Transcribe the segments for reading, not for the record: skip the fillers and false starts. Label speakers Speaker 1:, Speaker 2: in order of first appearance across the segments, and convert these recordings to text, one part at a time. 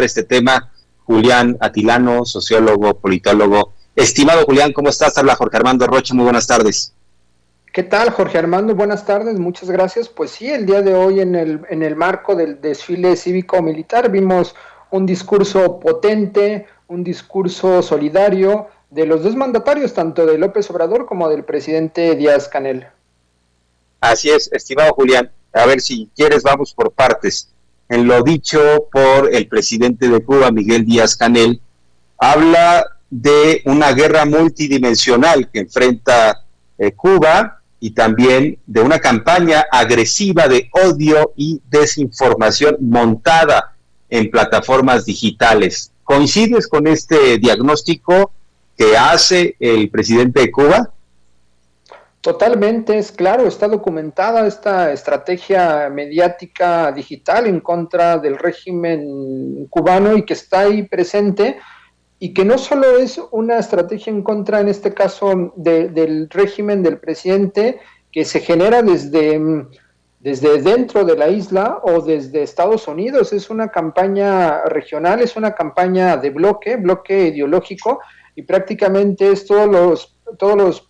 Speaker 1: este tema, Julián Atilano, sociólogo, politólogo. Estimado Julián, ¿cómo estás? Habla Jorge Armando Rocha, muy buenas tardes.
Speaker 2: ¿Qué tal, Jorge Armando? Buenas tardes, muchas gracias. Pues sí, el día de hoy en el marco del desfile cívico-militar vimos un discurso potente, un discurso solidario de los dos mandatarios, tanto de López Obrador como del presidente Díaz-Canel.
Speaker 1: Así es, estimado Julián. A ver, si quieres, vamos por partes. En lo dicho por el presidente de Cuba, Miguel Díaz-Canel, habla de una guerra multidimensional que enfrenta Cuba y también de una campaña agresiva de odio y desinformación montada en plataformas digitales. ¿Coincides con este diagnóstico que hace el presidente de Cuba?
Speaker 2: Totalmente, es claro, está documentada esta estrategia mediática digital en contra del régimen cubano y que está ahí presente y que no solo es una estrategia en contra, en este caso, del régimen del presidente, que se genera desde dentro de la isla o desde Estados Unidos, es una campaña regional, es una campaña de bloque ideológico, y prácticamente es todos los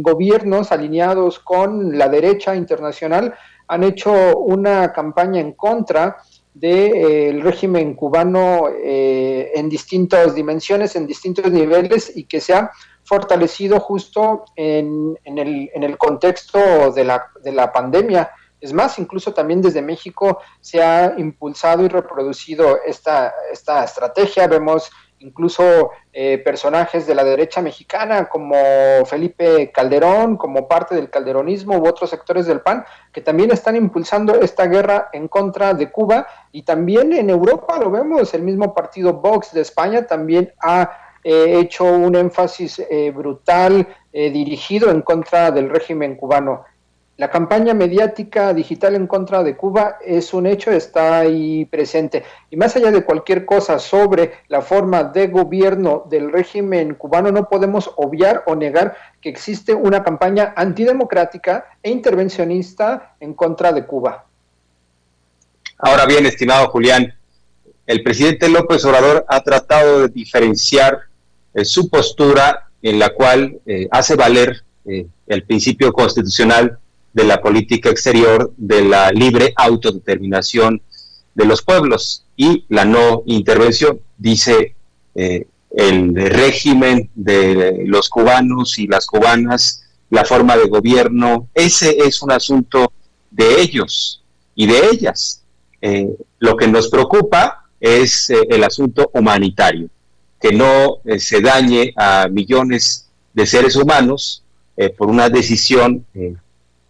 Speaker 2: gobiernos alineados con la derecha internacional han hecho una campaña en contra del régimen cubano en distintas dimensiones, en distintos niveles, y que se ha fortalecido justo en el contexto de la pandemia. Es más, incluso también desde México se ha impulsado y reproducido esta estrategia. Vemos incluso personajes de la derecha mexicana como Felipe Calderón, como parte del calderonismo u otros sectores del PAN, que también están impulsando esta guerra en contra de Cuba, y también en Europa lo vemos, el mismo partido Vox de España también ha hecho un énfasis brutal dirigido en contra del régimen cubano. La campaña mediática digital en contra de Cuba es un hecho, está ahí presente. Y más allá de cualquier cosa sobre la forma de gobierno del régimen cubano, no podemos obviar o negar que existe una campaña antidemocrática e intervencionista en contra de Cuba.
Speaker 1: Ahora bien, estimado Julián, el presidente López Obrador ha tratado de diferenciar su postura, en la cual hace valer el principio constitucional de la política exterior, de la libre autodeterminación de los pueblos y la no intervención. Dice el régimen de los cubanos y las cubanas, la forma de gobierno, ese es un asunto de ellos y de ellas. Lo que nos preocupa es el asunto humanitario, que no se dañe a millones de seres humanos por una decisión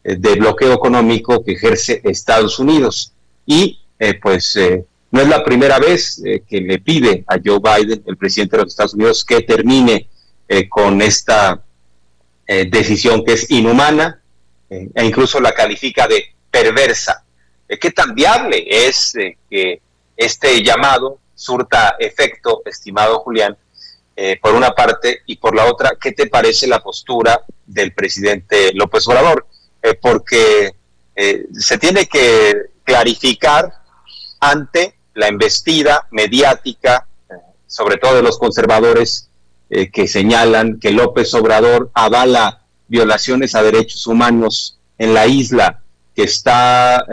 Speaker 1: de bloqueo económico que ejerce Estados Unidos. Y no es la primera vez que le pide a Joe Biden, el presidente de los Estados Unidos, que termine con esta decisión que es inhumana, e incluso la califica de perversa. ¿Qué tan viable es que este llamado surta efecto, estimado Julián, por una parte, y por la otra, qué te parece la postura del presidente López Obrador? Porque se tiene que clarificar ante la embestida mediática, sobre todo de los conservadores, que señalan que López Obrador avala violaciones a derechos humanos en la isla, que está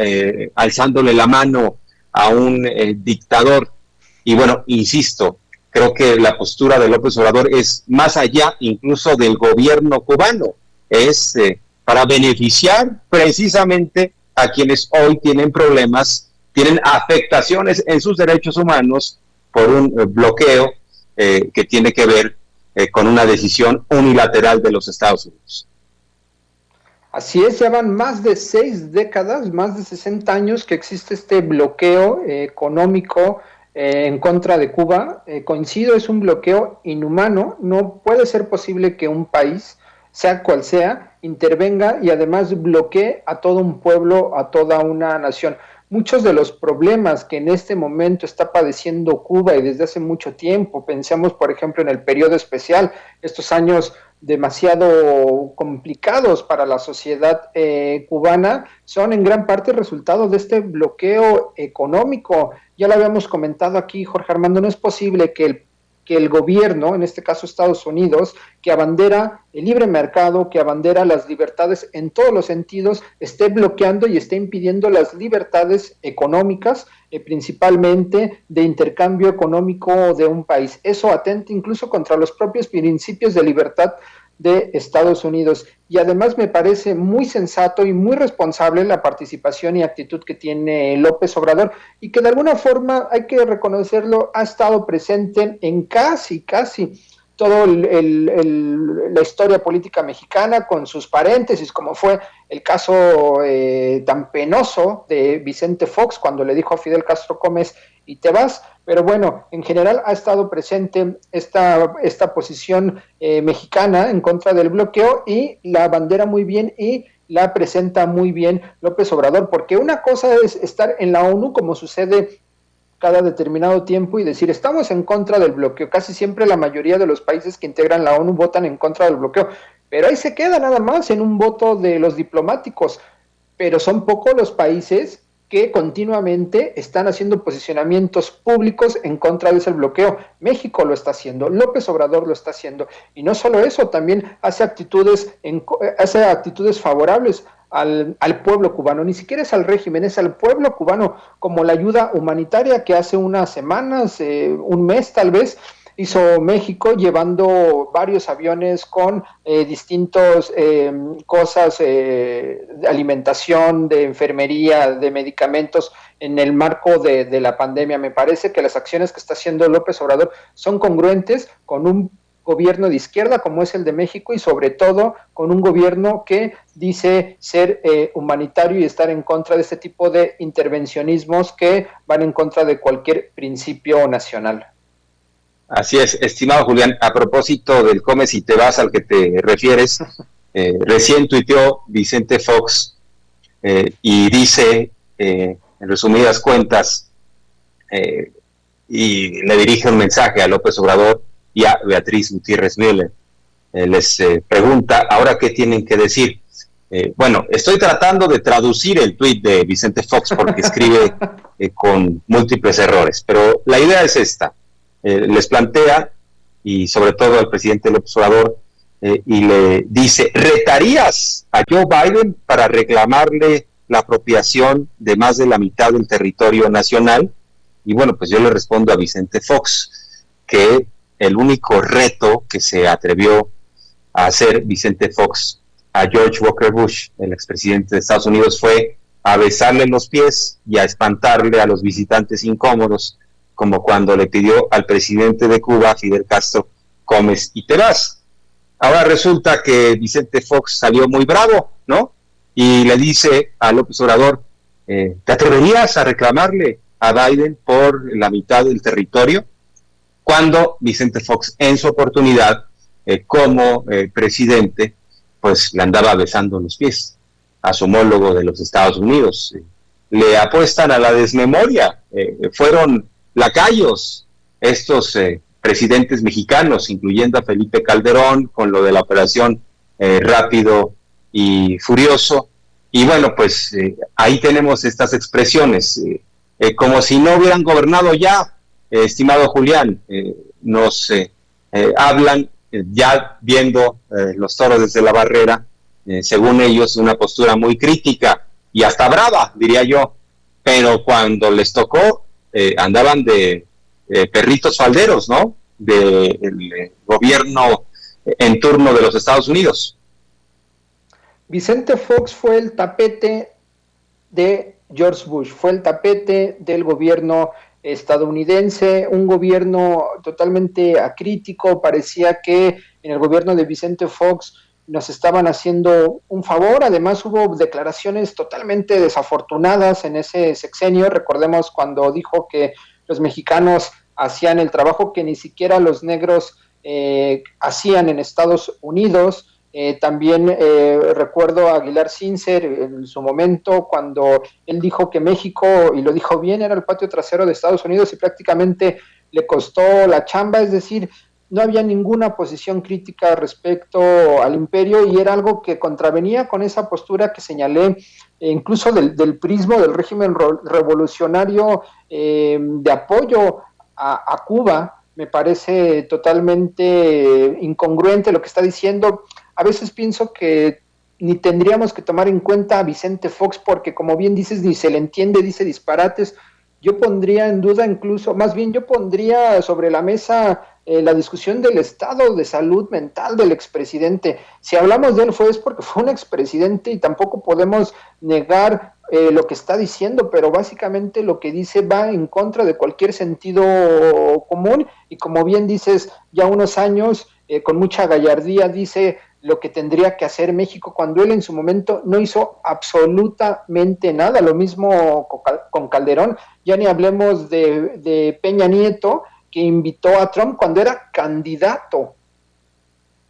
Speaker 1: alzándole la mano a un dictador. Y bueno, insisto, creo que la postura de López Obrador es más allá incluso del gobierno cubano, es para beneficiar precisamente a quienes hoy tienen problemas, tienen afectaciones en sus derechos humanos por un bloqueo que tiene que ver con una decisión unilateral de los Estados Unidos.
Speaker 2: Así es, ya van más de 6 décadas, más de 60 años que existe este bloqueo económico en contra de Cuba. Coincido, es un bloqueo inhumano. No puede ser posible que un país, sea cual sea, intervenga y además bloquee a todo un pueblo, a toda una nación. Muchos de los problemas que en este momento está padeciendo Cuba y desde hace mucho tiempo, pensamos por ejemplo en el periodo especial, estos años demasiado complicados para la sociedad cubana, son en gran parte resultado de este bloqueo económico. Ya lo habíamos comentado aquí, Jorge Armando, no es posible que el gobierno, en este caso Estados Unidos, que abandera el libre mercado, que abandera las libertades en todos los sentidos, esté bloqueando y esté impidiendo las libertades económicas, principalmente de intercambio económico de un país. Eso atenta incluso contra los propios principios de libertad de Estados Unidos. Y además me parece muy sensato y muy responsable la participación y actitud que tiene López Obrador, y que de alguna forma, hay que reconocerlo, ha estado presente en casi todo la historia política mexicana, con sus paréntesis, como fue el caso tan penoso de Vicente Fox, cuando le dijo a Fidel Castro: Comes y te vas. Pero bueno, en general ha estado presente esta posición mexicana en contra del bloqueo, y la bandera muy bien y la presenta muy bien López Obrador, porque una cosa es estar en la ONU, como sucede cada determinado tiempo, y decir: estamos en contra del bloqueo. Casi siempre la mayoría de los países que integran la ONU votan en contra del bloqueo, pero ahí se queda nada más en un voto de los diplomáticos. Pero son pocos los países que continuamente están haciendo posicionamientos públicos en contra de ese bloqueo. México lo está haciendo, López Obrador lo está haciendo, y no solo eso, también hace actitudes favorables al pueblo cubano. Ni siquiera es al régimen, es al pueblo cubano, como la ayuda humanitaria que hace unas semanas, un mes tal vez, hizo México, llevando varios aviones con distintos cosas de alimentación, de enfermería, de medicamentos, en el marco de la pandemia. Me parece que las acciones que está haciendo López Obrador son congruentes con un gobierno de izquierda como es el de México, y sobre todo con un gobierno que dice ser humanitario y estar en contra de este tipo de intervencionismos que van en contra de cualquier principio nacional.
Speaker 1: Así es, estimado Julián. A propósito del Comes y te vas al que te refieres, recién tuiteó Vicente Fox y dice, en resumidas cuentas, y le dirige un mensaje a López Obrador y a Beatriz Gutiérrez Müller. Les pregunta: ¿ahora qué tienen que decir? Bueno, estoy tratando de traducir el tuit de Vicente Fox porque escribe con múltiples errores, pero la idea es esta. Les plantea, y sobre todo al presidente López Obrador, y le dice: ¿retarías a Joe Biden para reclamarle la apropiación de más de la mitad del territorio nacional? Y bueno, pues yo le respondo a Vicente Fox que el único reto que se atrevió a hacer Vicente Fox a George Walker Bush, el expresidente de Estados Unidos, fue a besarle los pies y a espantarle a los visitantes incómodos, como cuando le pidió al presidente de Cuba, Fidel Castro: comes y te vas. Ahora resulta que Vicente Fox salió muy bravo, ¿no? Y le dice a López Obrador: ¿te atreverías a reclamarle a Biden por la mitad del territorio? Cuando Vicente Fox, en su oportunidad como presidente, pues le andaba besando los pies a su homólogo de los Estados Unidos. Le apuestan a la desmemoria. Fueron lacayos estos presidentes mexicanos, incluyendo a Felipe Calderón, con lo de la operación Rápido y Furioso. Y bueno, pues ahí tenemos estas expresiones, como si no hubieran gobernado ya, estimado Julián. Nos hablan ya viendo los toros desde la barrera, según ellos, una postura muy crítica y hasta brava, diría yo, pero cuando les tocó, andaban de perritos falderos, ¿no? Del gobierno en turno de los Estados Unidos.
Speaker 2: Vicente Fox fue el tapete de George Bush, fue el tapete del gobierno estadounidense, un gobierno totalmente acrítico. Parecía que en el gobierno de Vicente Fox nos estaban haciendo un favor. Además hubo declaraciones totalmente desafortunadas en ese sexenio. Recordemos cuando dijo que los mexicanos hacían el trabajo que ni siquiera los negros hacían en Estados Unidos. También recuerdo a Aguilar Sincer en su momento, cuando él dijo que México, y lo dijo bien, era el patio trasero de Estados Unidos, y prácticamente le costó la chamba. Es decir, no había ninguna posición crítica respecto al imperio y era algo que contravenía con esa postura que señalé, incluso del prismo del régimen revolucionario de apoyo a Cuba. Me parece totalmente incongruente lo que está diciendo. A veces pienso que ni tendríamos que tomar en cuenta a Vicente Fox porque, como bien dices, ni se le entiende, dice disparates. Yo pondría en duda incluso, más bien yo pondría sobre la mesa la discusión del estado de salud mental del expresidente. Si hablamos de él es porque fue un expresidente y tampoco podemos negar lo que está diciendo, pero básicamente lo que dice va en contra de cualquier sentido común y como bien dices, ya unos años con mucha gallardía dice lo que tendría que hacer México cuando él en su momento no hizo absolutamente nada. Lo mismo con Calderón, ya ni hablemos de Peña Nieto, que invitó a Trump cuando era candidato,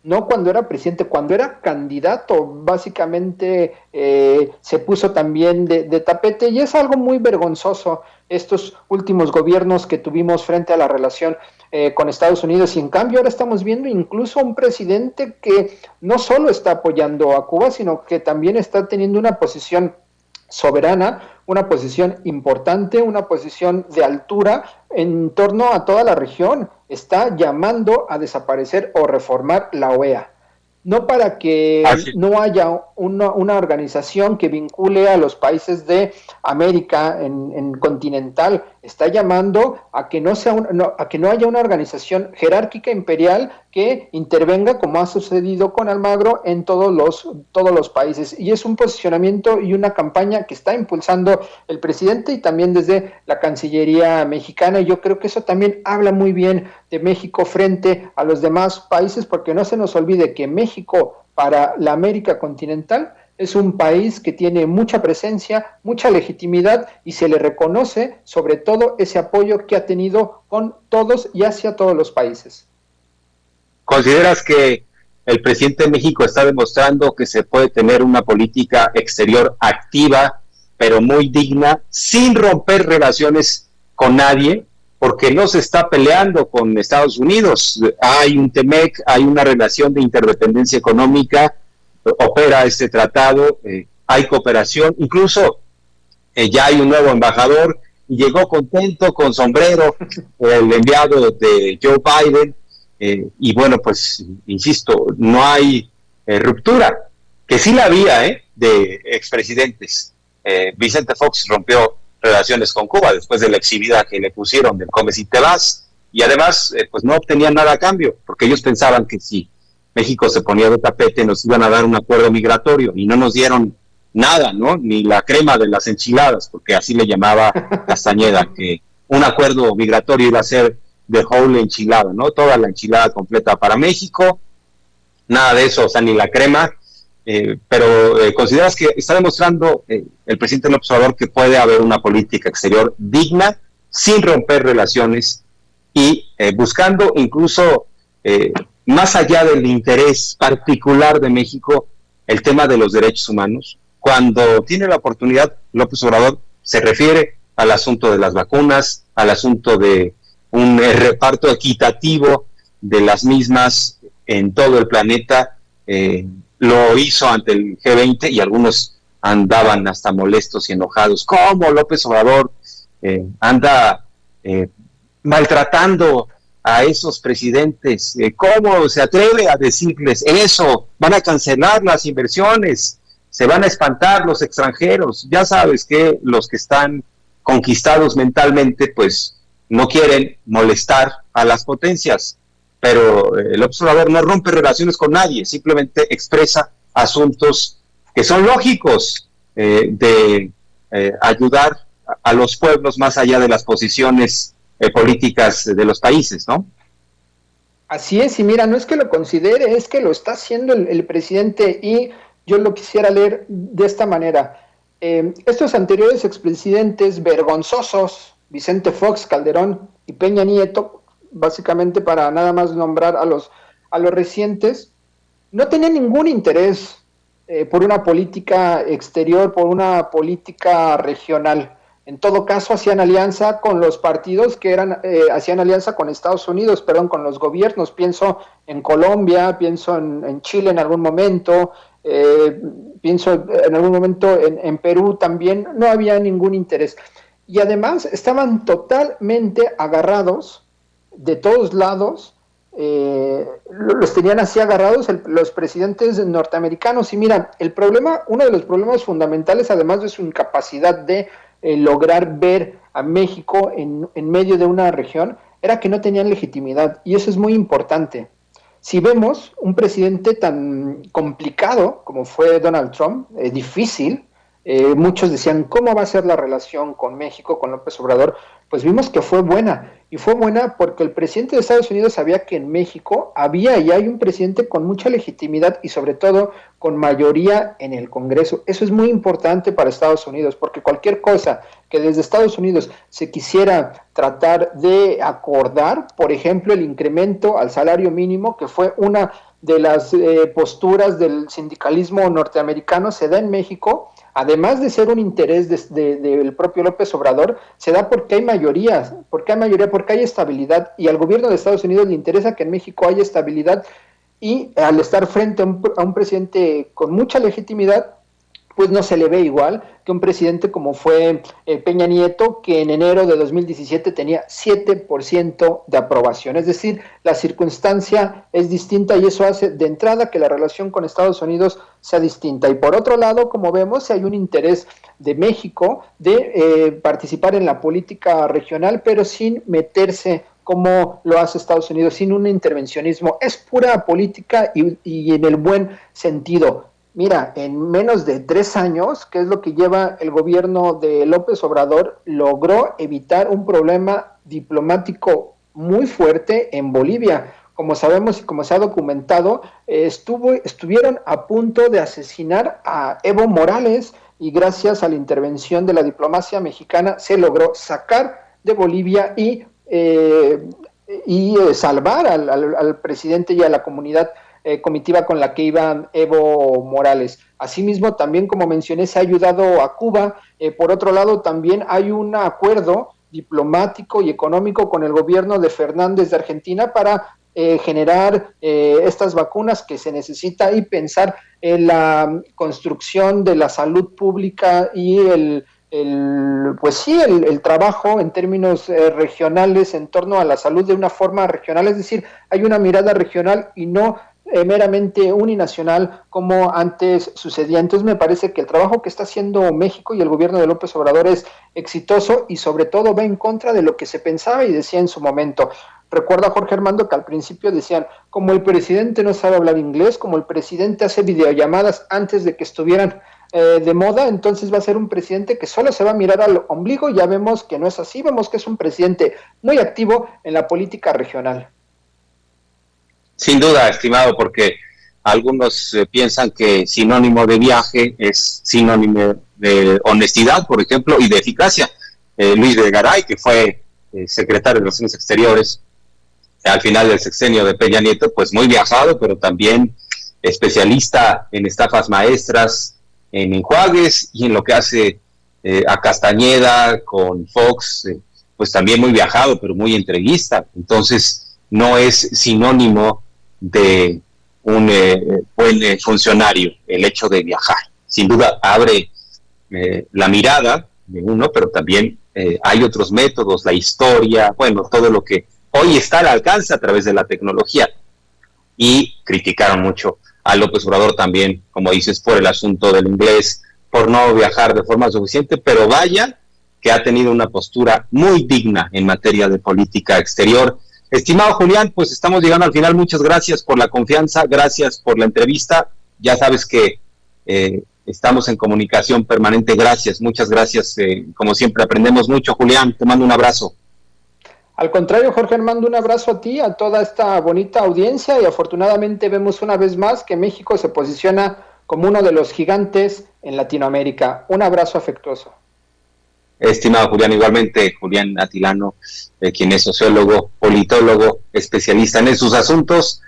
Speaker 2: no cuando era presidente, cuando era candidato, básicamente se puso también de tapete y es algo muy vergonzoso estos últimos gobiernos que tuvimos frente a la relación con Estados Unidos y en cambio ahora estamos viendo incluso un presidente que no solo está apoyando a Cuba, sino que también está teniendo una posición soberana, una posición importante, una posición de altura en torno a toda la región. Está llamando a desaparecer o reformar la OEA. No para que no haya una organización que vincule a los países de América en continental, está llamando a que a que no haya una organización jerárquica imperial que intervenga como ha sucedido con Almagro en todos los países. Y es un posicionamiento y una campaña que está impulsando el presidente y también desde la Cancillería mexicana. Y yo creo que eso también habla muy bien de México frente a los demás países, porque no se nos olvide que México para la América continental es un país que tiene mucha presencia, mucha legitimidad y se le reconoce sobre todo ese apoyo que ha tenido con todos y hacia todos los países.
Speaker 1: ¿Consideras que el presidente de México está demostrando que se puede tener una política exterior activa, pero muy digna, sin romper relaciones con nadie? Porque no se está peleando con Estados Unidos. Hay un TEMEC, hay una relación de interdependencia económica, opera este tratado, hay cooperación, incluso ya hay un nuevo embajador y llegó contento con sombrero el enviado de Joe Biden y bueno, pues insisto, no hay ruptura, que sí la había de expresidentes. Vicente Fox rompió relaciones con Cuba después de la exhibida que le pusieron del come si te vas y además pues no obtenían nada a cambio porque ellos pensaban que si México se ponía de tapete nos iban a dar un acuerdo migratorio y no nos dieron nada, ¿no? Ni la crema de las enchiladas, porque así le llamaba Castañeda, que un acuerdo migratorio iba a ser de whole enchilada, ¿no? Toda la enchilada completa para México, nada de eso, o sea, ni la crema, pero ¿consideras que está demostrando el presidente López Obrador que puede haber una política exterior digna, sin romper relaciones y buscando incluso más allá del interés particular de México, el tema de los derechos humanos? Cuando tiene la oportunidad, López Obrador se refiere al asunto de las vacunas, al asunto de un reparto equitativo de las mismas en todo el planeta. Lo hizo ante el G20 y algunos andaban hasta molestos y enojados. ¿Cómo López Obrador anda maltratando a esos presidentes? ¿Cómo se atreve a decirles eso? Van a cancelar las inversiones, se van a espantar los extranjeros. Ya sabes que los que están conquistados mentalmente, pues no quieren molestar a las potencias, pero el observador no rompe relaciones con nadie, simplemente expresa asuntos que son lógicos de ayudar a los pueblos más allá de las posiciones políticas de los países, ¿no?
Speaker 2: Así es, y mira, no es que lo considere, es que lo está haciendo el presidente y yo lo quisiera leer de esta manera. Estos anteriores expresidentes vergonzosos, Vicente Fox, Calderón y Peña Nieto, básicamente para nada más nombrar a los recientes, no tenían ningún interés por una política exterior, por una política regional. En todo caso, hacían alianza con los partidos que hacían alianza con Estados Unidos, con los gobiernos. Pienso en Colombia, pienso en Chile en algún momento, pienso en algún momento en Perú también. No había ningún interés. Y además estaban totalmente agarrados de todos lados, los tenían así agarrados los presidentes norteamericanos. Y mira, uno de los problemas fundamentales, además de su incapacidad de lograr ver a México en medio de una región, era que no tenían legitimidad, y eso es muy importante. Si vemos un presidente tan complicado como fue Donald Trump, difícil, muchos decían, ¿cómo va a ser la relación con México, con López Obrador? Pues vimos que fue buena, y fue buena porque el presidente de Estados Unidos sabía que en México había y hay un presidente con mucha legitimidad y sobre todo con mayoría en el Congreso. Eso es muy importante para Estados Unidos, porque cualquier cosa que desde Estados Unidos se quisiera tratar de acordar, por ejemplo, el incremento al salario mínimo, que fue una de las posturas del sindicalismo norteamericano, se da en México. Además de ser un interés del propio López Obrador, se da porque hay mayorías, porque hay estabilidad, y al gobierno de Estados Unidos le interesa que en México haya estabilidad, y al estar frente a un presidente con mucha legitimidad, pues no se le ve igual que un presidente como fue Peña Nieto, que en enero de 2017 tenía 7% de aprobación. Es decir, la circunstancia es distinta, y eso hace de entrada que la relación con Estados Unidos sea distinta. Y por otro lado, como vemos, hay un interés de México de participar en la política regional, pero sin meterse como lo hace Estados Unidos, sin un intervencionismo. Es pura política y en el buen sentido. Mira, en menos de 3 años, que es lo que lleva el gobierno de López Obrador, logró evitar un problema diplomático muy fuerte en Bolivia. Como sabemos y como se ha documentado, estuvieron a punto de asesinar a Evo Morales, y gracias a la intervención de la diplomacia mexicana se logró sacar de Bolivia y salvar al presidente y a la comunidad comitiva con la que iba Evo Morales. Asimismo, también, como mencioné, se ha ayudado a Cuba. Por otro lado, también hay un acuerdo diplomático y económico con el gobierno de Fernández de Argentina para generar estas vacunas que se necesita, y pensar en la construcción de la salud pública y el trabajo en términos regionales en torno a la salud de una forma regional. Es decir, hay una mirada regional y no meramente uninacional como antes sucedía. Entonces me parece que el trabajo que está haciendo México y el gobierno de López Obrador es exitoso, y sobre todo va en contra de lo que se pensaba y decía en su momento. Recuerda, Jorge Armando, que al principio decían, como el presidente no sabe hablar inglés, como el presidente hace videollamadas antes de que estuvieran de moda, entonces va a ser un presidente que solo se va a mirar al ombligo. Ya vemos que no es así, vemos que es un presidente muy activo en la política regional.
Speaker 1: Sin duda, estimado, porque algunos piensan que sinónimo de viaje es sinónimo de honestidad, por ejemplo, y de eficacia. Luis de Garay, que fue secretario de Relaciones Exteriores al final del sexenio de Peña Nieto, pues muy viajado, pero también especialista en estafas maestras, en enjuagues, y en lo que hace a Castañeda con Fox, pues también muy viajado, pero muy entreguista. Entonces, no es sinónimo de un buen funcionario el hecho de viajar. Sin duda abre la mirada de uno, pero también hay otros métodos, la historia, bueno, todo lo que hoy está al alcance a través de la tecnología. Y criticaron mucho a López Obrador también, como dices, por el asunto del inglés, por no viajar de forma suficiente, pero vaya que ha tenido una postura muy digna en materia de política exterior. Estimado Julián, pues estamos llegando al final. Muchas gracias por la confianza, gracias por la entrevista. Ya sabes que estamos en comunicación permanente. Gracias, muchas gracias. Como siempre, aprendemos mucho. Julián, te mando un abrazo.
Speaker 2: Al contrario, Jorge, mando un abrazo a ti, a toda esta bonita audiencia, y afortunadamente vemos una vez más que México se posiciona como uno de los gigantes en Latinoamérica. Un abrazo afectuoso.
Speaker 1: Estimado Julián, igualmente, Julián Atilano, quien es sociólogo, politólogo, especialista en esos asuntos.